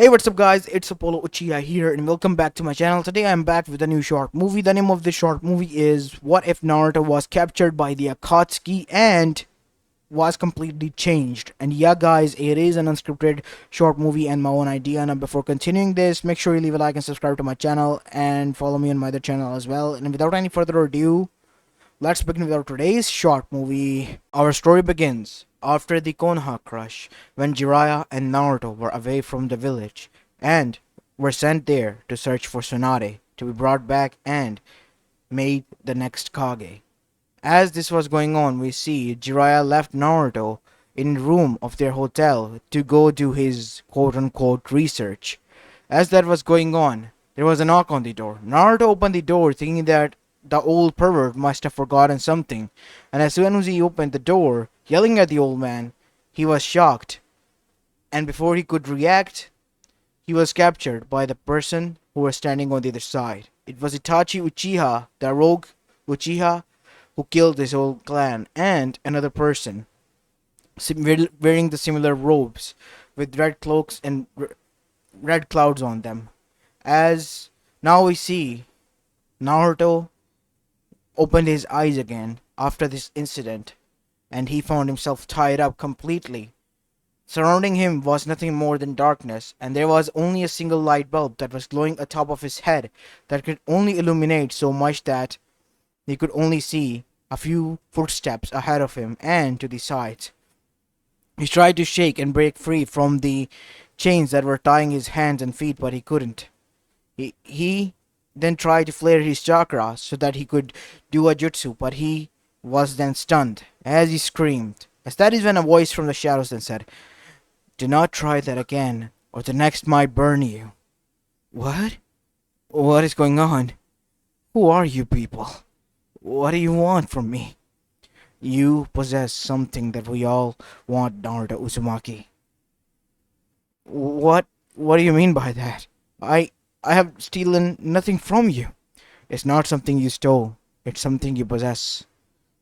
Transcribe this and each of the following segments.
Hey, what's up guys, it's Apollo Uchiha here and welcome back to my channel. Today I'm back with a new short movie. The name of the short movie is What If Naruto Was Captured by the Akatsuki and Was Completely Changed. And yeah guys, it is an unscripted short movie and my own idea. Now before continuing this, make sure you leave a like and subscribe to my channel and follow me on my other channel as well. And without any further ado, let's begin with our today's short movie. Our story begins after the Konoha crush, when Jiraiya and Naruto were away from the village and were sent there to search for Tsunade to be brought back and made the next Kage. As this was going on, we see Jiraiya left Naruto in the room of their hotel to go do his quote-unquote research. As that was going on, there was a knock on the door. Naruto opened the door thinking that the old pervert must have forgotten something, and as soon as he opened the door, yelling at the old man, he was shocked, and before he could react, he was captured by the person who was standing on the other side. It was Itachi Uchiha, the rogue Uchiha, who killed his whole clan, and another person wearing the similar robes with red cloaks and red clouds on them. As now we see Naruto opened his eyes again after this incident, and he found himself tied up completely. Surrounding him was nothing more than darkness, and there was only a single light bulb that was glowing atop of his head that could only illuminate so much that he could only see a few footsteps ahead of him and to the sides. He tried to shake and break free from the chains that were tying his hands and feet, but he couldn't. He then tried to flare his chakra so that he could do a jutsu, but he was then stunned as he screamed. As that is when a voice from the shadows then said, "Do not try that again, or the next might burn you." What? What is going on? Who are you people? What do you want from me? You possess something that we all want, Naruto Uzumaki. What do you mean by that? I have stolen nothing from you. It's not something you stole. It's something you possess.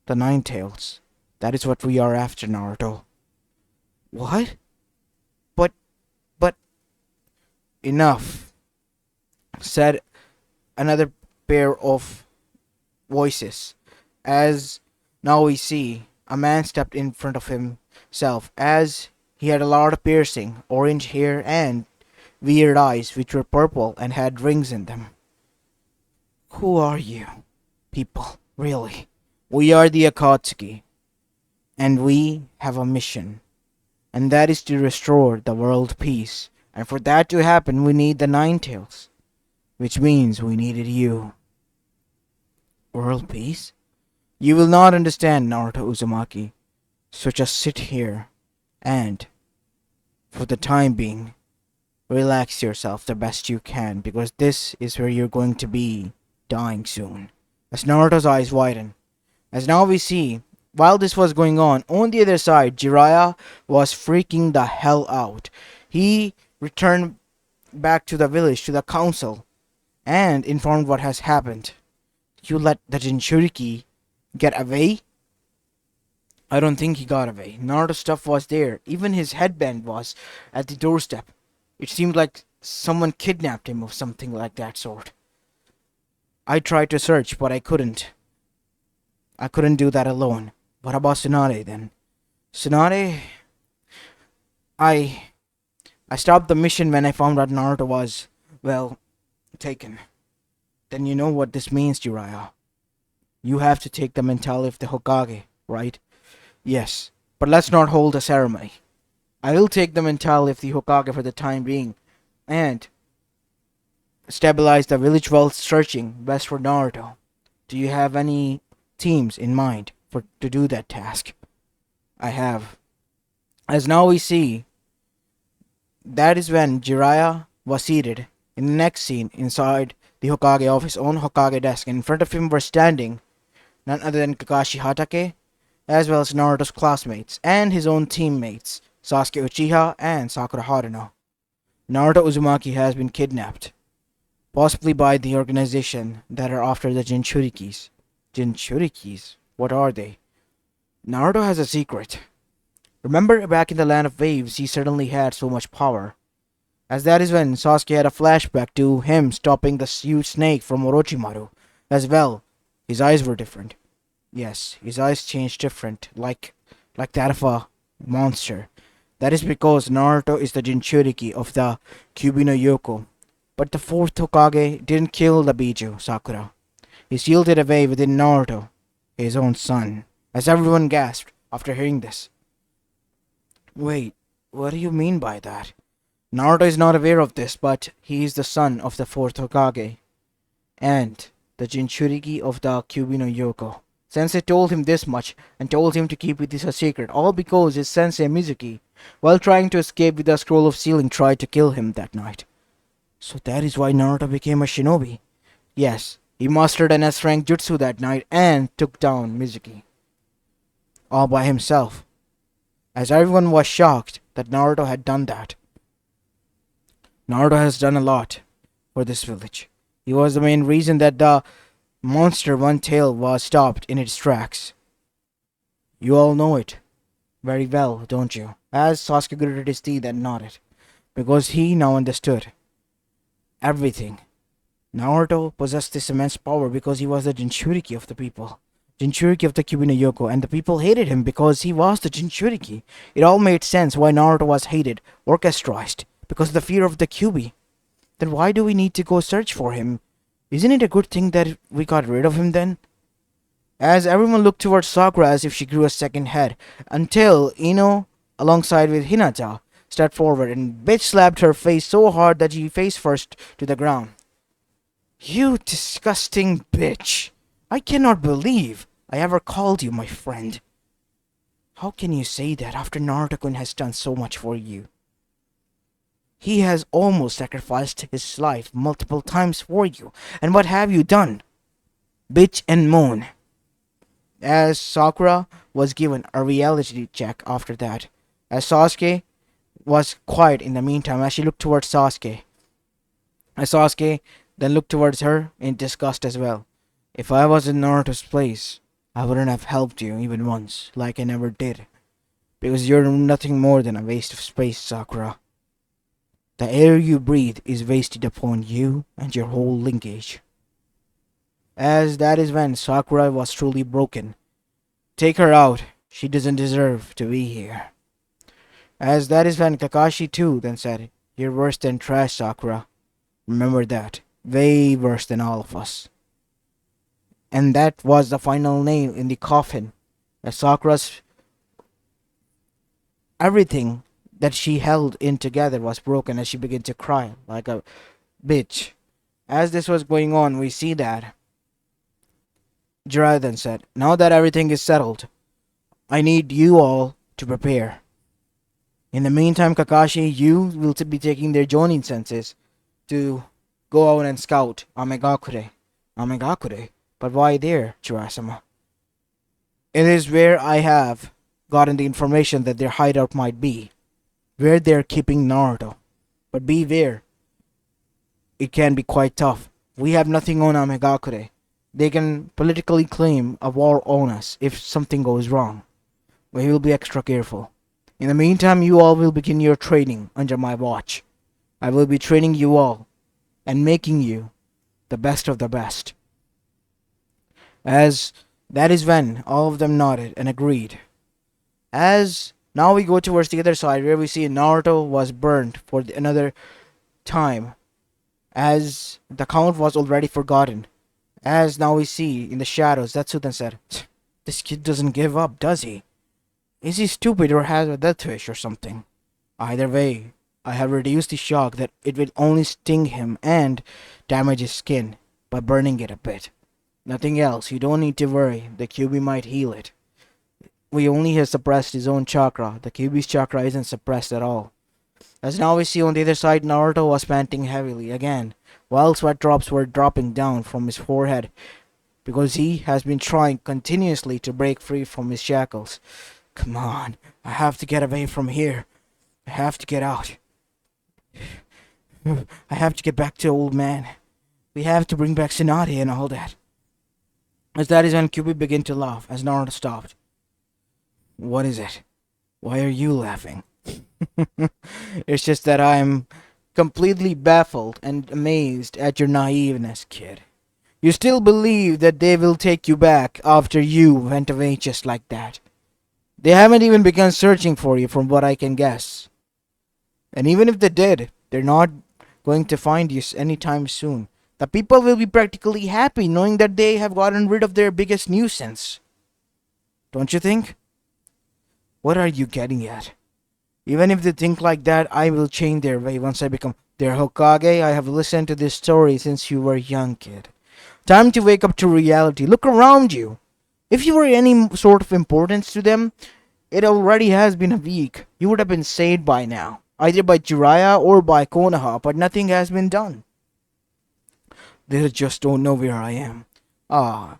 The Nine Tails. That is what we are after, Naruto. What? But, but, enough, said another pair of voices. As now we see, a man stepped in front of himself, as he had a lot of piercing, orange hair, and weird eyes which were purple and had rings in them. Who are you, people, really? We are the Akatsuki, and we have a mission, and that is to restore the world peace. And for that to happen, we need the Nine Tails, which means we needed you. World peace? You will not understand, Naruto Uzumaki, so just sit here and, for the time being, relax yourself the best you can, because this is where you're going to be dying soon. As Naruto's eyes widen, as now we see, while this was going on the other side, Jiraiya was freaking the hell out. He returned back to the village, to the council, and informed what has happened. You let the Jinchuriki get away? I don't think he got away. Naruto's stuff was there. Even his headband was at the doorstep. It seemed like someone kidnapped him or something like that sort. I tried to search, but I couldn't. I couldn't do that alone. What about Tsunade then? Tsunade? I stopped the mission when I found out Naruto was, well, taken. Then you know what this means, Jiraiya. You have to take the mentality of the Hokage, right? Yes, but let's not hold a ceremony. I will take the mentality of the Hokage for the time being, and stabilize the village while searching west for Naruto. Do you have any teams in mind to do that task? I have. As now we see, that is when Jiraiya was seated in the next scene inside the Hokage of his own Hokage desk, and in front of him were standing none other than Kakashi Hatake, as well as Naruto's classmates and his own teammates, Sasuke Uchiha and Sakura Haruno. Naruto Uzumaki has been kidnapped, possibly by the organization that are after the Jinchurikis. Jinchurikis? What are they? Naruto has a secret. Remember back in the Land of Waves, he certainly had so much power. As that is when Sasuke had a flashback to him stopping the huge snake from Orochimaru. As well, his eyes were different. Yes, his eyes changed different, like that of a monster. That is because Naruto is the Jinchuriki of the Kyuubi no Yoko. But the fourth Hokage didn't kill the Biju, Sakura. He sealed it away within Naruto, his own son. As everyone gasped after hearing this. Wait, what do you mean by that? Naruto is not aware of this, but he is the son of the fourth Hokage and the Jinchuriki of the Kyuubi no Yoko. Sensei told him this much and told him to keep it a secret, all because his sensei Mizuki, while trying to escape with the scroll of sealing, tried to kill him that night. So that is why Naruto became a shinobi. Yes, he mastered an S-rank jutsu that night and took down Mizuki. All by himself. As everyone was shocked that Naruto had done that. Naruto has done a lot for this village. He was the main reason that the monster One Tail was stopped in its tracks. You all know it very well, don't you? As Sasuke gritted his teeth and nodded, because he now understood everything. Naruto possessed this immense power because he was the Jinchuriki of the people. Jinchuriki of the Kyuubi no Yoko, and the people hated him because he was the Jinchuriki. It all made sense why Naruto was hated, orchestrized, because of the fear of the Kyuubi. Then why do we need to go search for him? Isn't it a good thing that we got rid of him then? As everyone looked towards Sakura as if she grew a second head, until Ino, alongside with Hinata, stepped forward and bitch slapped her face so hard that she face first to the ground. You disgusting bitch! I cannot believe I ever called you my friend. How can you say that after Naruto-kun has done so much for you? He has almost sacrificed his life multiple times for you, and what have you done? Bitch and moan. As Sakura was given a reality check after that, as Sasuke was quiet in the meantime as she looked towards Sasuke. As Sasuke then looked towards her in disgust as well. If I was in Naruto's place, I wouldn't have helped you even once, like I never did. Because you're nothing more than a waste of space, Sakura. The air you breathe is wasted upon you and your whole linkage. As that is when Sakura was truly broken. Take her out. She doesn't deserve to be here. As that is when Kakashi too then said, You're worse than trash, Sakura. Remember that. Way worse than all of us. And that was the final nail in the coffin. As Sakura's everything that she held in together was broken as she began to cry like a bitch. As this was going on, we see that Jiraiya then said, Now that everything is settled, I need you all to prepare. In the meantime, Kakashi, you will be taking their joining senses to go out and scout Amegakure. Amegakure? But why there, Jiraiya-sama? It is where I have gotten the information that their hideout might be. Where they're keeping Naruto. But beware. It can be quite tough. We have nothing on Amegakure. They can politically claim a war on us if something goes wrong. We will be extra careful. In the meantime, you all will begin your training under my watch. I will be training you all and making you the best of the best. As that is when all of them nodded and agreed. As now we go towards the other side where we see Naruto was burned for another time. As the count was already forgotten. As now we see in the shadows that Suden said, This kid doesn't give up, does he? Is he stupid or has a death wish or something? Either way, I have reduced the shock that it will only sting him and damage his skin by burning it a bit. Nothing else, you don't need to worry, the Kyuubi might heal it. We only have suppressed his own chakra, the Kyuubi's chakra isn't suppressed at all. As now we see on the other side, Naruto was panting heavily again, while sweat drops were dropping down from his forehead, because he has been trying continuously to break free from his shackles. Come on, I have to get away from here. I have to get out. I have to get back to old man. We have to bring back Tsunade and all that. As that is when Kyuubi began to laugh, as Naruto stopped. What is it? Why are you laughing? It's just that I'm completely baffled and amazed at your naiveness, kid. You still believe that they will take you back after you went away just like that. They haven't even begun searching for you, from what I can guess. And even if they did, they're not going to find you anytime soon. The people will be practically happy knowing that they have gotten rid of their biggest nuisance. Don't you think? What are you getting at? Even if they think like that, I will change their way once I become their Hokage. I have listened to this story since you were a young kid. Time to wake up to reality. Look around you. If you were any sort of importance to them, it already has been a week. You would have been saved by now, either by Jiraiya or by Konoha, but nothing has been done. They just don't know where I am. Ah,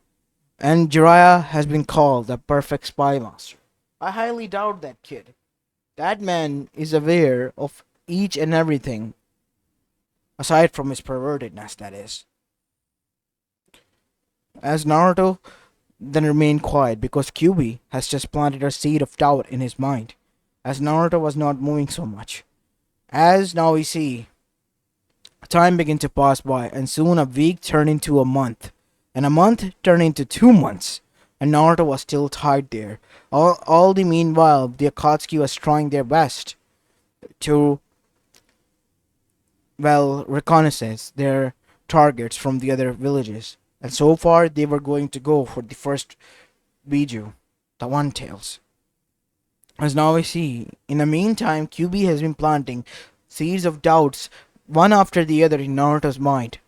and Jiraiya has been called the perfect spy master. I highly doubt that, kid. That man is aware of each and everything, aside from his pervertedness, that is. As Naruto then remained quiet because Kyuubi has just planted a seed of doubt in his mind, as Naruto was not moving so much. As now we see, time began to pass by, and soon a week turned into a month, and a month turned into 2 months, and Naruto was still tied there. All the meanwhile, the Akatsuki was trying their best to, well, reconnaissance their targets from the other villages. And so far, they were going to go for the first Biju, the One Tails. As now we see, in the meantime, Kyuubi has been planting seeds of doubts one after the other in Naruto's mind.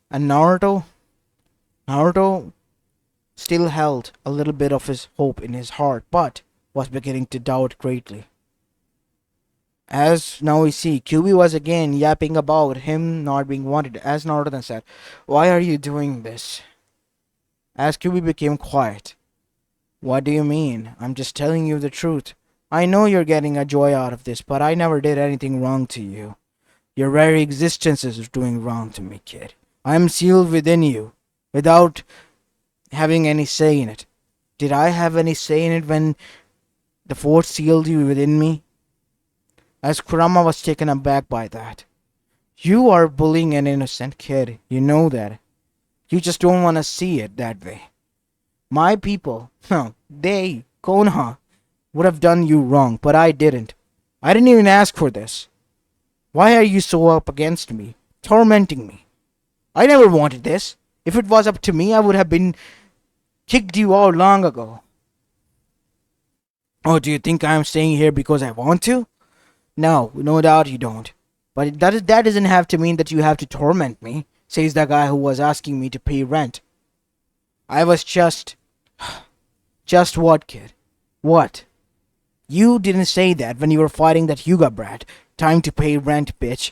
And Naruto still held a little bit of his hope in his heart, but was beginning to doubt greatly. As now we see, Kyuubi was again yapping about him not being wanted, as Naruto then said, "Why are you doing this?" As Kyuubi became quiet, "What do you mean? I'm just telling you the truth. I know you're getting a joy out of this, but I never did anything wrong to you. Your very existence is doing wrong to me, kid. I am sealed within you, without having any say in it. Did I have any say in it when the force sealed you within me?" As Kurama was taken aback by that. "You are bullying an innocent kid. You know that. You just don't want to see it that way. My people, Konoha, would have done you wrong, but I didn't. I didn't even ask for this. Why are you so up against me, tormenting me? I never wanted this. If it was up to me, I would have been kicked you out long ago. Oh, do you think I am staying here because I want to? No, no doubt you don't. But that doesn't have to mean that you have to torment me," says the guy who was asking me to pay rent. I was just... Just what, kid? What? You didn't say that when you were fighting that Hyuga brat. Time to pay rent, bitch.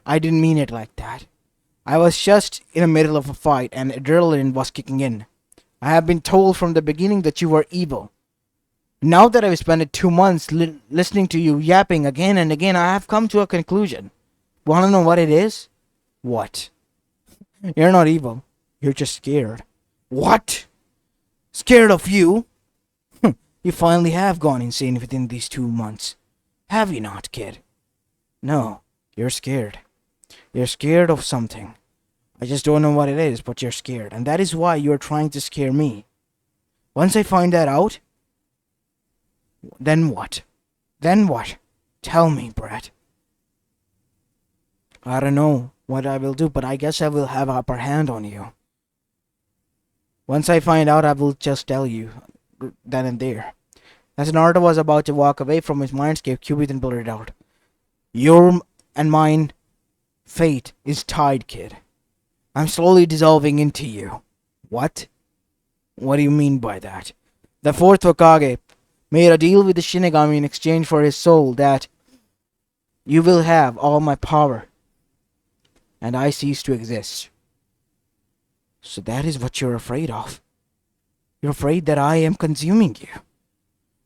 I didn't mean it like that. I was just in the middle of a fight and adrenaline was kicking in. I have been told from the beginning that you were evil. Now that I've spent 2 months listening to you yapping again and again, I have come to a conclusion. Wanna know what it is? What? You're not evil. You're just scared. What? Scared of you? You finally have gone insane within these 2 months. Have you not, kid? No, you're scared. You're scared of something. I just don't know what it is, but you're scared. And that is why you're trying to scare me. Once I find that out, then what? Then what? Tell me, brat. I don't know what I will do, but I guess I will have upper hand on you. Once I find out, I will just tell you, then and there. As Naruto was about to walk away from his mindscape, Kyuubi then blurted out, "Your and mine fate is tied, kid. I'm slowly dissolving into you." What? What do you mean by that? The fourth Hokage made a deal with the Shinigami in exchange for his soul that you will have all my power, and I cease to exist. So that is what you're afraid of. You're afraid that I am consuming you.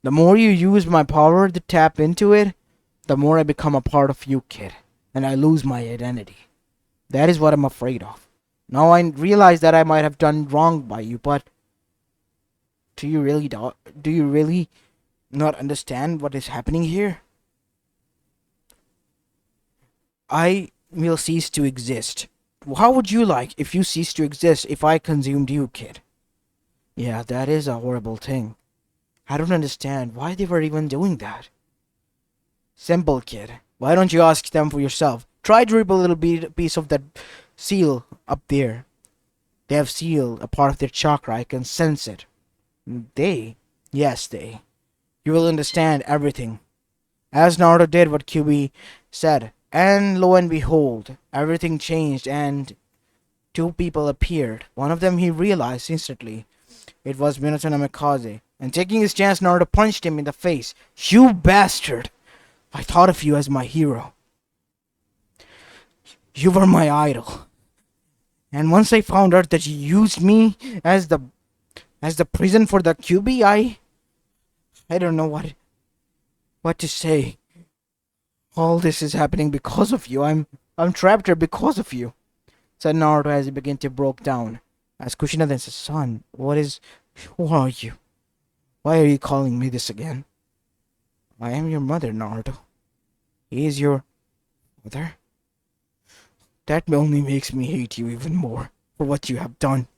The more you use my power to tap into it, the more I become a part of you, kid, and I lose my identity. That is what I'm afraid of. Now I realize that I might have done wrong by you, but do you really not understand what is happening here? I will cease to exist. How would you like if you ceased to exist if I consumed you, kid? Yeah, that is a horrible thing. I don't understand why they were even doing that. Simple, kid. Why don't you ask them for yourself? Try to rip a little piece of that seal up there. They have sealed a part of their chakra. I can sense it. They? Yes, they. You will understand everything. As Naruto did what QB said, and lo and behold, everything changed and two people appeared. One of them he realized instantly. It was Minato Namikaze. And taking his chance, Naruto punched him in the face. You bastard! I thought of you as my hero. You were my idol. And once I found out that you used me as the prison for the QB, I don't know what to say. All this is happening because of you. I'm trapped here because of you, said Naruto as he began to break down. As Kushina then said, son, who are you? Why are you calling me this again? I am your mother, Naruto. He is your mother? That only makes me hate you even more for what you have done.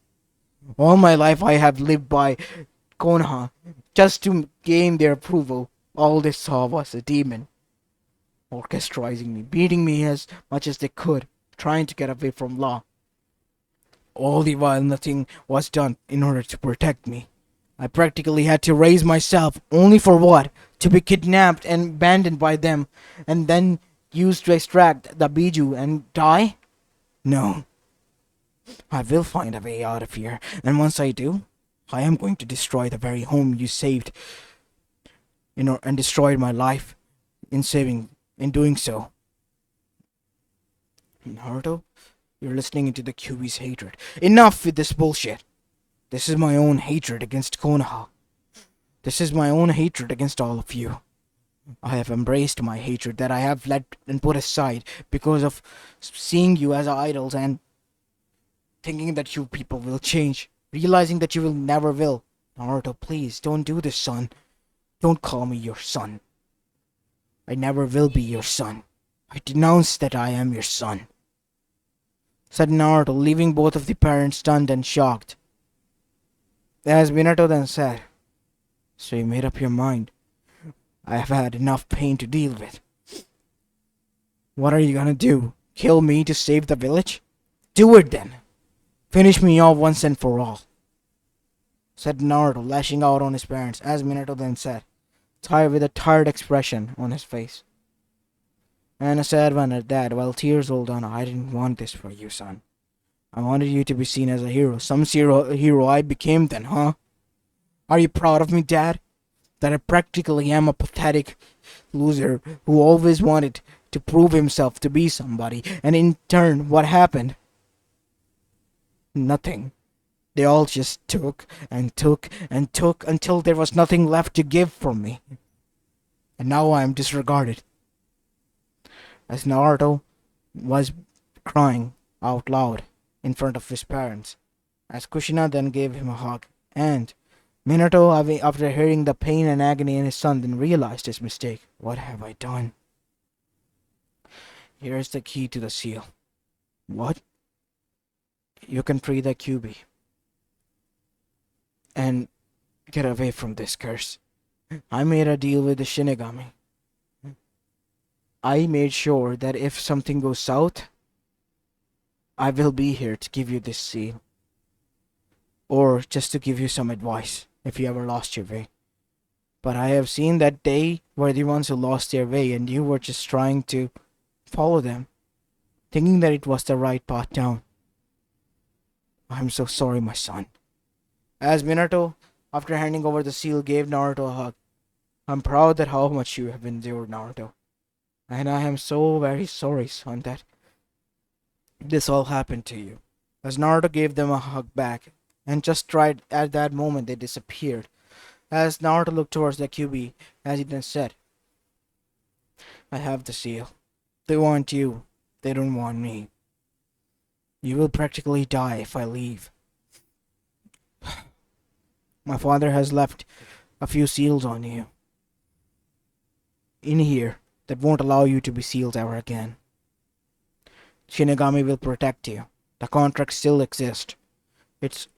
All my life I have lived by Konoha just to gain their approval. All they saw was a demon orchestrating me, beating me as much as they could, trying to get away from law. All the while nothing was done in order to protect me. I practically had to raise myself, only for what? To be kidnapped and abandoned by them, and then used to extract the Biju and die? No. I will find a way out of here, and once I do, I am going to destroy the very home you saved, and destroyed my life in doing so. Naruto, you're listening into the QB's hatred. Enough with this bullshit. This is my own hatred against Konoha. This is my own hatred against all of you. I have embraced my hatred that I have let and put aside because of seeing you as idols and thinking that you people will change, realizing that you will never will. Naruto, please, don't do this, son. Don't call me your son. I never will be your son. I denounce that I am your son, said Naruto, leaving both of the parents stunned and shocked. As Minato then said, so you made up your mind. I have had enough pain to deal with. What are you gonna do? Kill me to save the village? Do it then. Finish me off once and for all, said Naruto, lashing out on his parents, as Minato then said, tired with a tired expression on his face. And a sad one at that, while tears rolled down. I didn't want this for you, son. I wanted you to be seen as a hero. Some hero I became then, huh? Are you proud of me, Dad? That I practically am a pathetic loser who always wanted to prove himself to be somebody, and in turn, what happened? Nothing. They all just took and took and took until there was nothing left to give from me. And now I am disregarded. As Naruto was crying out loud in front of his parents, as Kushina then gave him a hug, and Minato, after hearing the pain and agony in his son, then realized his mistake. What have I done? Here is the key to the seal. What? You can free the QB and get away from this curse. I made a deal with the Shinigami. I made sure that if something goes south, I will be here to give you this seal. Or just to give you some advice if you ever lost your way. But I have seen that they were the ones who lost their way and you were just trying to follow them, thinking that it was the right path down. I'm so sorry, my son. As Minato, after handing over the seal, gave Naruto a hug. I'm proud that how much you have endured, Naruto. And I am so very sorry, son, that this all happened to you. As Naruto gave them a hug back, and just right at that moment they disappeared. As Naruto looked towards the QB, as he then said, I have the seal. They want you. They don't want me. You will practically die if I leave. My father has left a few seals on you in here that won't allow you to be sealed ever again. Shinigami will protect you. The contract still exists. It's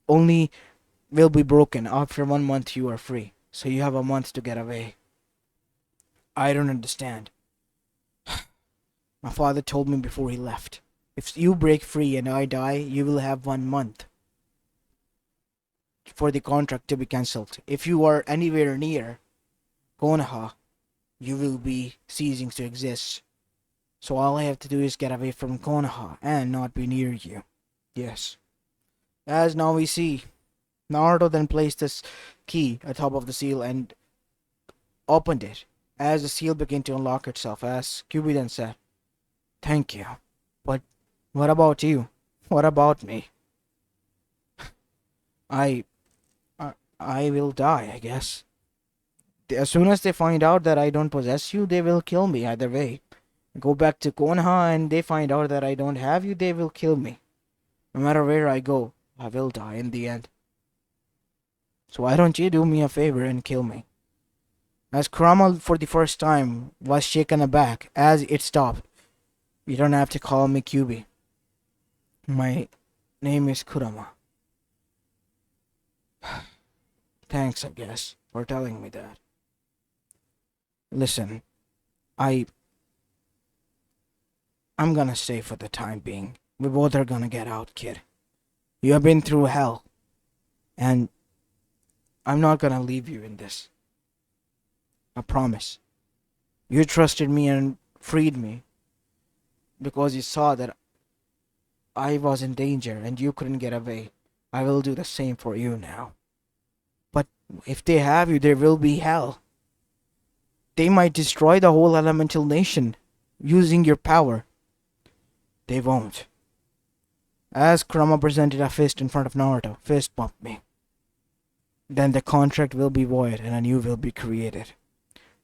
only will be broken after 1 month you are free. So you have a month to get away. I don't understand. My father told me before he left. If you break free and I die, you will have 1 month for the contract to be cancelled. If you are anywhere near Konoha, you will be ceasing to exist. So all I have to do is get away from Konoha and not be near you. Yes. As now we see, Naruto then placed this key atop of the seal and opened it. As the seal began to unlock itself, as Kyuubi then said, "Thank you. But what about you? What about me? I, I will die, I guess. As soon as they find out that I don't possess you, they will kill me either way. Go back to Konoha and they find out that I don't have you, they will kill me. No matter where I go, I will die in the end. So why don't you do me a favor and kill me?" As Kurama for the first time was shaken aback as it stopped. "You don't have to call me Kyuubi. My name is Kurama." "Thanks, I guess, for telling me that. Listen, I I'm gonna stay for the time being. We both are gonna get out, kid. You have been through hell, and I'm not gonna leave you in this. I promise. You trusted me and freed me because you saw that I was in danger and you couldn't get away. I will do the same for you now. But if they have you, there will be hell. They might destroy the whole elemental nation using your power. They won't." As Kurama presented a fist in front of Naruto, "Fist bump me. Then the contract will be void and a new will be created."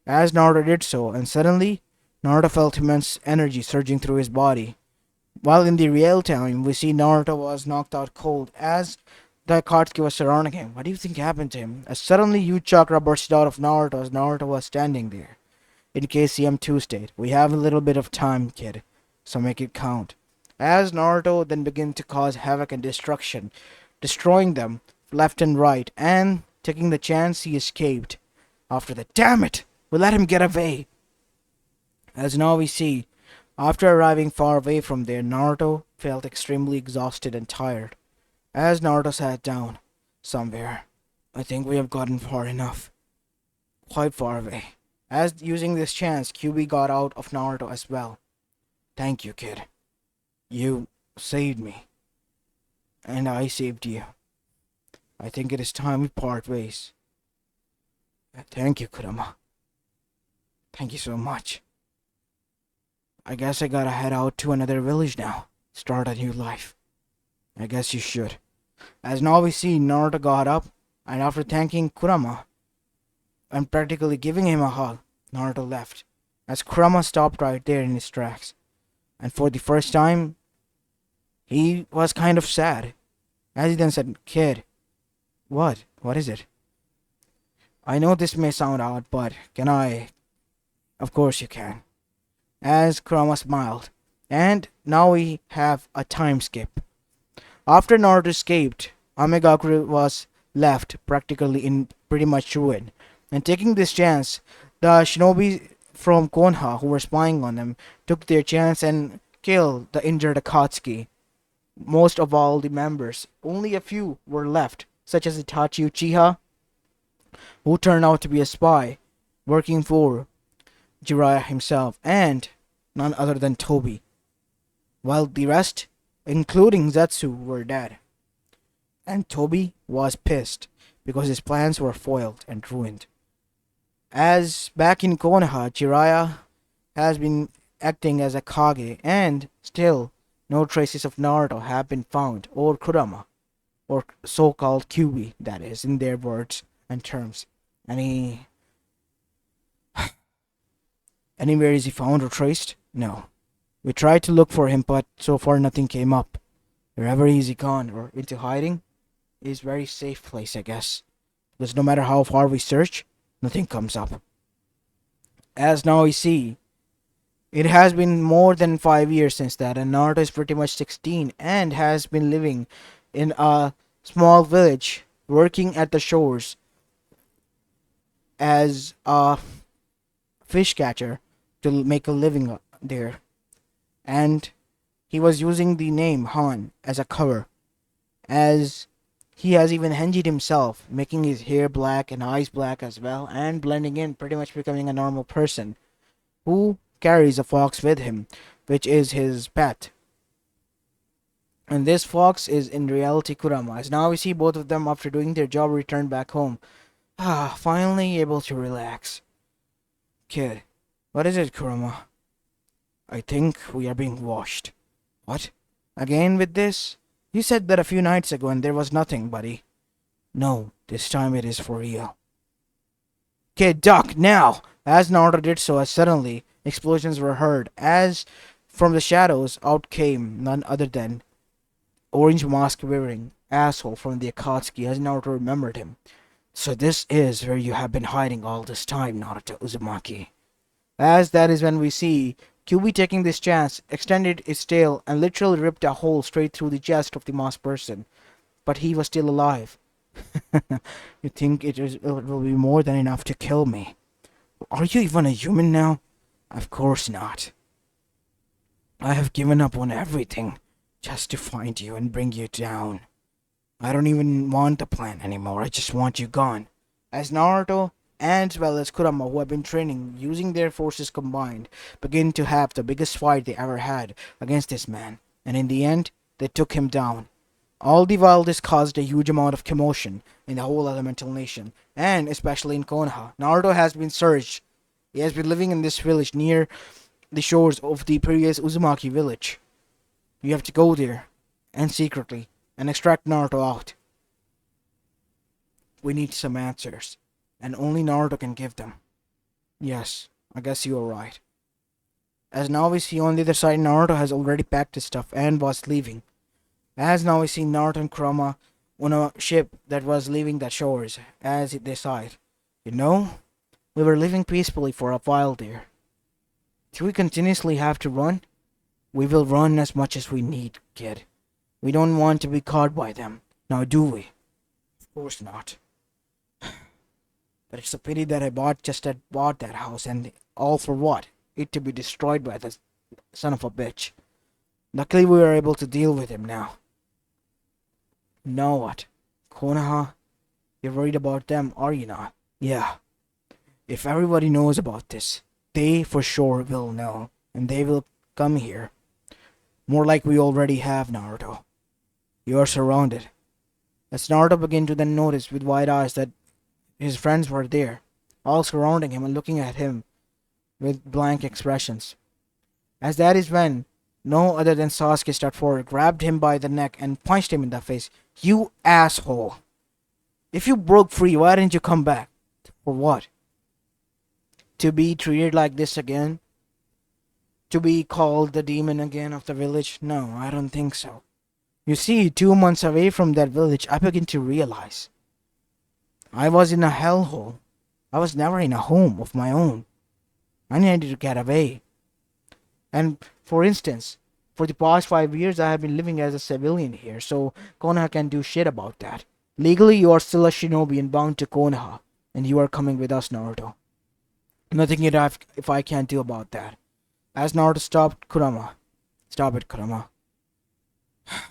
As Naruto did so, and suddenly, Naruto felt immense energy surging through his body. While in the real time, we see Naruto was knocked out cold as the Akatsuki was surrounding him. What do you think happened to him? As suddenly, huge chakra bursted out of Naruto as Naruto was standing there. In KCM2 state, we have a little bit of time, kid, so make it count. As Naruto then began to cause havoc and destruction, destroying them left and right, and taking the chance he escaped. After that, damn it! We let him get away. As now we see, after arriving far away from there, Naruto felt extremely exhausted and tired. As Naruto sat down somewhere, "I think we have gotten far enough. Quite far away." As using this chance, Kyuubi got out of Naruto as well. "Thank you, kid. You saved me. And I saved you. I think it is time we part ways." "Thank you, Kurama. Thank you so much. I guess I gotta head out to another village now. Start a new life." "I guess you should." As now we see, Naruto got up, and after thanking Kurama and practically giving him a hug, Naruto left. As Kurama stopped right there in his tracks. And for the first time, he was kind of sad. As he then said, "Kid, what? What is it?" "I know this may sound odd, but can I?" "Of course you can." As Kurama smiled. And now we have a time skip. After Naruto escaped, Amegakure was left practically in pretty much ruin. And taking this chance, the shinobi from Konoha who were spying on them took their chance and killed the injured Akatsuki. Most of all the members, only a few were left, such as Itachi Uchiha, who turned out to be a spy working for Jiraiya himself, and none other than Tobi, while the rest, including Zetsu, were dead. And Tobi was pissed because his plans were foiled and ruined. As back in Konoha, Jiraiya has been acting as a Kage, and still no traces of Naruto have been found, or Kurama, or so-called Kyuubi, that is, in their words and terms. Anywhere is he found or traced? No. We tried to look for him, but so far nothing came up. Wherever is he gone or into hiding is very safe place, I guess. Because no matter how far we search, nothing comes up. As now we see, It has been more than 5 years since that, and Naruto is pretty much 16 and has been living in a small village, working at the shores as a fish catcher to make a living there. And he was using the name Han as a cover, as he has even henjied himself, making his hair black and eyes black as well, and blending in, pretty much becoming a normal person who carries a fox with him, which is his pet. And this fox is in reality Kurama, as now we see both of them after doing their job return back home. Finally able to relax. Kid, what is it, Kurama? I think we are being washed. What? Again with this? You said that a few nights ago and there was nothing, buddy. No, this time it is for real. Kid, duck, now! As Naruto did so, as suddenly explosions were heard, as from the shadows out came none other than orange mask wearing asshole from the Akatsuki, as Naruto remembered him. So this is where you have been hiding all this time, Naruto Uzumaki. As that is when we see QB taking this chance, extended its tail and literally ripped a hole straight through the chest of the masked person. But he was still alive. You think it will be more than enough to kill me? Are you even a human now? Of course not. I have given up on everything just to find you and bring you down. I don't even want the plan anymore. I just want you gone. As Naruto and as well as Kurama, who have been training using their forces combined, begin to have the biggest fight they ever had against this man, and in the end, they took him down. All the while this caused a huge amount of commotion in the whole elemental nation, and especially in Konoha. Naruto has been searched. He has been living in this village near the shores of the previous Uzumaki village. You have to go there, and secretly, and extract Naruto out. We need some answers, and only Naruto can give them. Yes, I guess you are right. As now we see on the other side, Naruto has already packed his stuff and was leaving. As now we see Naruto and Kurama on a ship that was leaving the shores, as they sighed. You know, we were living peacefully for a while there. Do we continuously have to run? We will run as much as we need, kid. We don't want to be caught by them, now do we? Of course not. But it's a pity that I bought that house, and all for what? It to be destroyed by the son of a bitch. Luckily we are able to deal with him now. Now what? Konoha? You're worried about them, are you not? Yeah. If everybody knows about this, they for sure will know, and they will come here. More like we already have, Naruto. You are surrounded. As Naruto began to then notice with wide eyes that his friends were there, all surrounding him and looking at him with blank expressions. As that is when no other than Sasuke stepped forward, grabbed him by the neck, and punched him in the face. You asshole! If you broke free, why didn't you come back? For what? To be treated like this again? To be called the demon again of the village? No, I don't think so. You see, 2 months away from that village, I begin to realize I was in a hellhole. I was never in a home of my own. I needed to get away. And for instance, for the past 5 years I have been living as a civilian here, so Konoha can do shit about that. Legally, you are still a shinobi and bound to Konoha, and you are coming with us, Naruto. Nothing if I can't do about that. As Naruto stopped Kurama. Stop it, Kurama.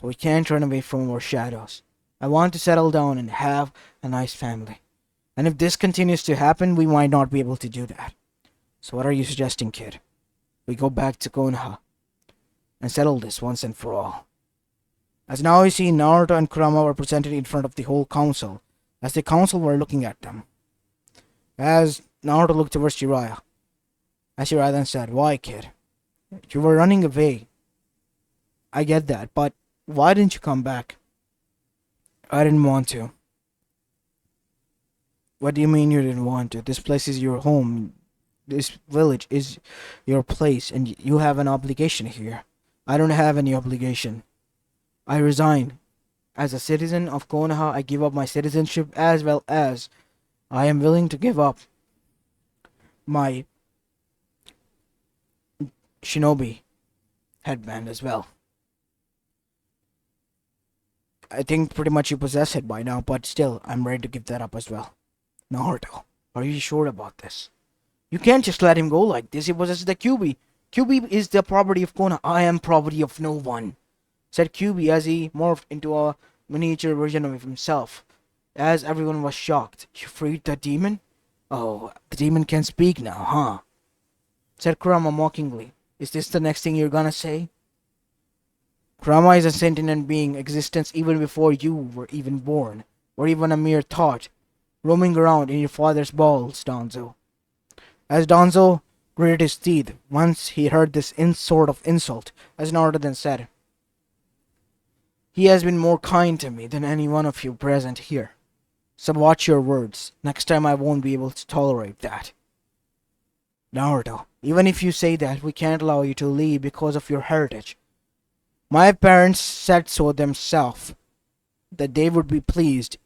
We can't run away from our shadows. I want to settle down and have a nice family. And if this continues to happen, we might not be able to do that. So what are you suggesting, kid? We go back to Konoha and settle this once and for all. As now we see Naruto and Kurama were presented in front of the whole council, as the council were looking at them. As Naruto looked towards Jiraiya, as Jiraiya then said, "Why, kid? You were running away. I get that, but why didn't you come back?" "I didn't want to." "What do you mean you didn't want to? This place is your home. This village is your place, and you have an obligation here." "I don't have any obligation. I resign. As a citizen of Konoha, I give up my citizenship, as well as I am willing to give up my shinobi headband as well. I think pretty much you possess it by now, but still, I'm ready to give that up as well. Naruto, are you sure about this? You can't just let him go like this. He possesses the Kyuubi. Kyuubi is the property of Konoha. I am property of no one, said Kyuubi as he morphed into a miniature version of himself. As everyone was shocked. You freed the demon? Oh, the demon can speak now, huh? Said Kurama mockingly. Is this the next thing you're gonna say? Kurama is a sentient being, existence even before you were even born, or even a mere thought, roaming around in your father's balls, Danzo. As Danzo gritted his teeth, once he heard this sort of insult, as Naruto then said, he has been more kind to me than any one of you present here. So watch your words. Next time I won't be able to tolerate that. Naruto, even if you say that, we can't allow you to leave because of your heritage. My parents said so themselves, that they would be pleased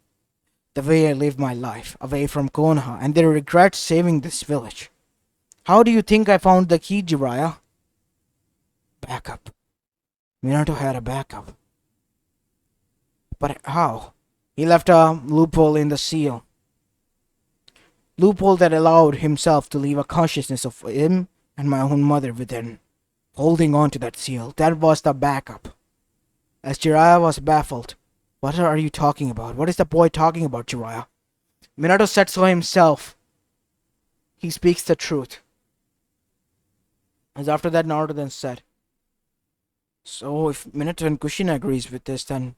the way I lived my life, away from Konoha, and they regret saving this village. How do you think I found the key, Jiraiya? Backup. Minato had a backup. But how? He left a loophole in the seal. Loophole that allowed himself to leave a consciousness of him and my own mother within. Holding on to that seal, that was the backup. As Jiraiya was baffled, what are you talking about? What is the boy talking about, Jiraiya? Minato said so himself. He speaks the truth. As after that, Naruto then said, so if Minato and Kushina agrees with this, then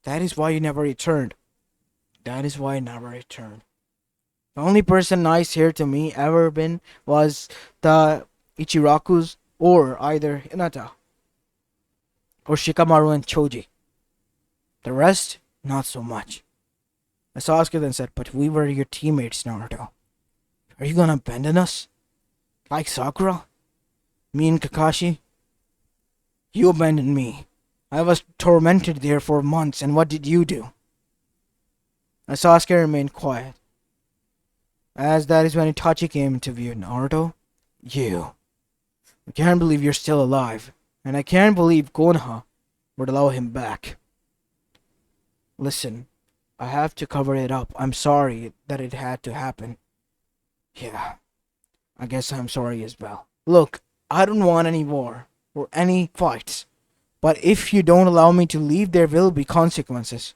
that is why you never returned. That is why I never returned. The only person nice here to me ever been was the Ichirakus or either Hinata or Shikamaru and Choji. The rest, not so much. Sasuke then said, but we were your teammates, Naruto. Are you gonna abandon us? Like Sakura? Me and Kakashi? You abandoned me. I was tormented there for months, and what did you do? Sasuke remained quiet. As that is when Itachi came into view. Naruto? You. I can't believe you're still alive, and I can't believe Konoha would allow him back. Listen, I have to cover it up. I'm sorry that it had to happen. Yeah, I guess I'm sorry as well. Look, I don't want any war or any fights, but if you don't allow me to leave, there will be consequences.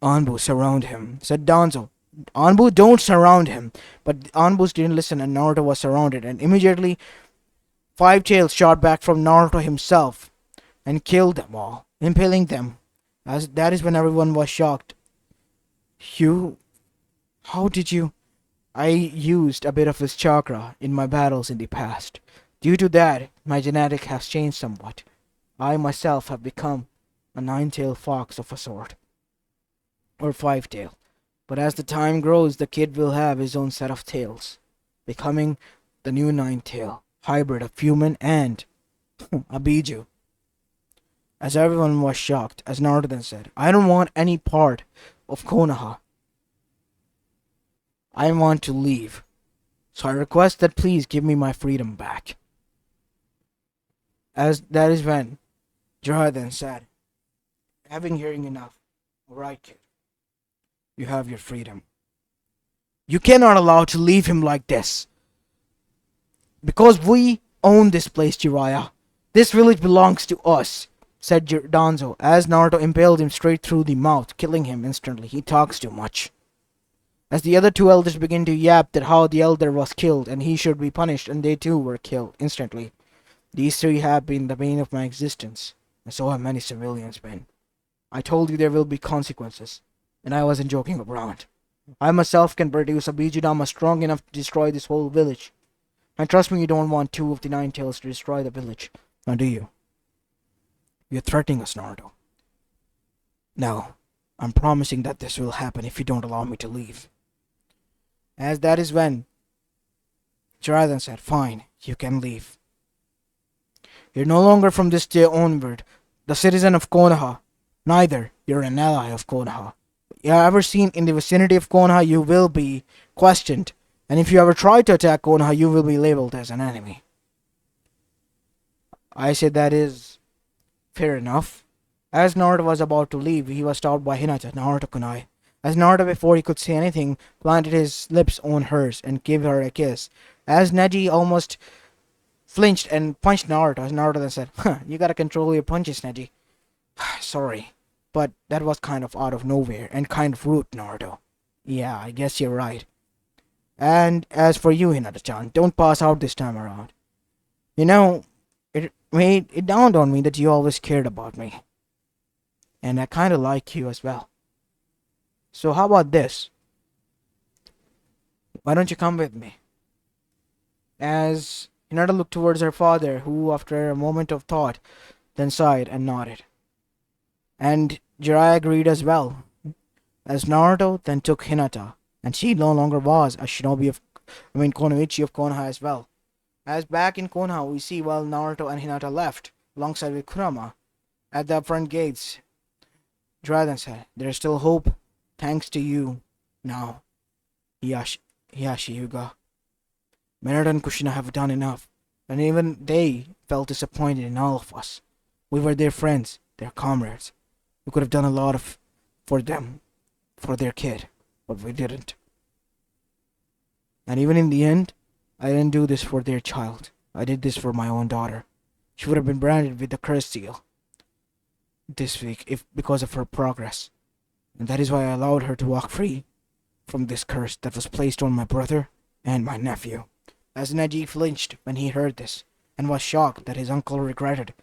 Anbu, surround him, said Danzo. Anbu, don't surround him. But Anbu didn't listen and Naruto was surrounded, and immediately Five Tails shot back from Naruto himself and killed them all, impaling them. As that is when everyone was shocked. How did you? I used a bit of his chakra in my battles in the past. Due to that, my genetic has changed somewhat. I myself have become a nine-tailed fox of a sort. Or five-tail. But as the time grows, the kid will have his own set of tails, becoming the new nine-tail, hybrid of human and a Biju. As everyone was shocked, as Naruto then said, I don't want any part of Konoha. I want to leave. So I request that please give me my freedom back. As that is when Jiraiya then said, having hearing enough, alright kid, you have your freedom. You cannot allow to leave him like this. Because we own this place, Jiraiya. This village belongs to us, said Danzo, as Naruto impaled him straight through the mouth, killing him instantly. He talks too much. As the other two elders began to yap that how the elder was killed and he should be punished, and they too were killed instantly. These three have been the bane of my existence, and so have many civilians been. I told you there will be consequences, and I wasn't joking around. I myself can produce a Bijudama strong enough to destroy this whole village. And trust me, you don't want two of the nine tails to destroy the village. Now do you? You're threatening us, Naruto. No, I'm promising that this will happen if you don't allow me to leave. As that is when Jiraiya then said, fine, you can leave. You're no longer from this day onward the citizen of Konoha. Neither you're an ally of Konoha. If you're ever seen in the vicinity of Konoha, you will be questioned. And if you ever try to attack Konoha, you will be labeled as an enemy. I said that is fair enough. As Naruto was about to leave, he was stopped by Hinata, Naruto-kunai. As Naruto, before he could say anything, planted his lips on hers and gave her a kiss. As Neji almost flinched and punched Naruto, as Naruto then said, "Huh, you gotta control your punches, Neji." Sorry, but that was kind of out of nowhere and kind of rude, Naruto. Yeah, I guess you're right. And as for you, Hinata-chan, don't pass out this time around. You know, it dawned on me that you always cared about me, and I kind of like you as well. So how about this? Why don't you come with me? As Hinata looked towards her father, who, after a moment of thought, then sighed and nodded. And Jiraiya agreed as well, as Naruto then took Hinata, and she no longer was a shinobi of, Konoichi of Konoha as well. As back in Konoha, we see while Naruto and Hinata left, alongside with Kurama, at the front gates, Jiraiya then said, "There is still hope, thanks to you, now, Hiyashi Hyuga. Minato and Kushina have done enough, and even they felt disappointed in all of us. We were their friends, their comrades. We could have done a lot for them, for their kid, but we didn't. And even in the end, I didn't do this for their child. I did this for my own daughter. She would have been branded with the curse seal this week if because of her progress. And that is why I allowed her to walk free from this curse that was placed on my brother and my nephew." As Neji flinched when he heard this, and was shocked that his uncle regretted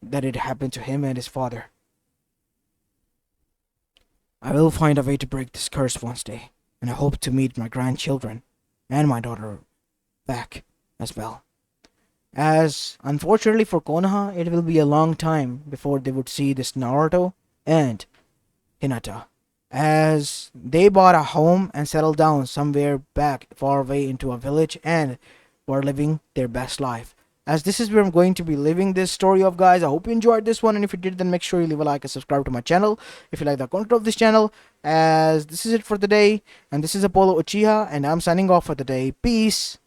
that it happened to him and his father. "I will find a way to break this curse one day, and I hope to meet my grandchildren and my daughter back as well. As unfortunately for Konoha, it will be a long time before they would see this Naruto and Hinata, as they bought a home and settled down somewhere back far away into a village and were living their best life. As this is where I'm going to be living this story of, guys. I hope you enjoyed this one, and if you did, then make sure you leave a like and subscribe to my channel if you like the content of this channel. As this is it for the day, and this is Apollo Uchiha, and I'm signing off for the day. Peace.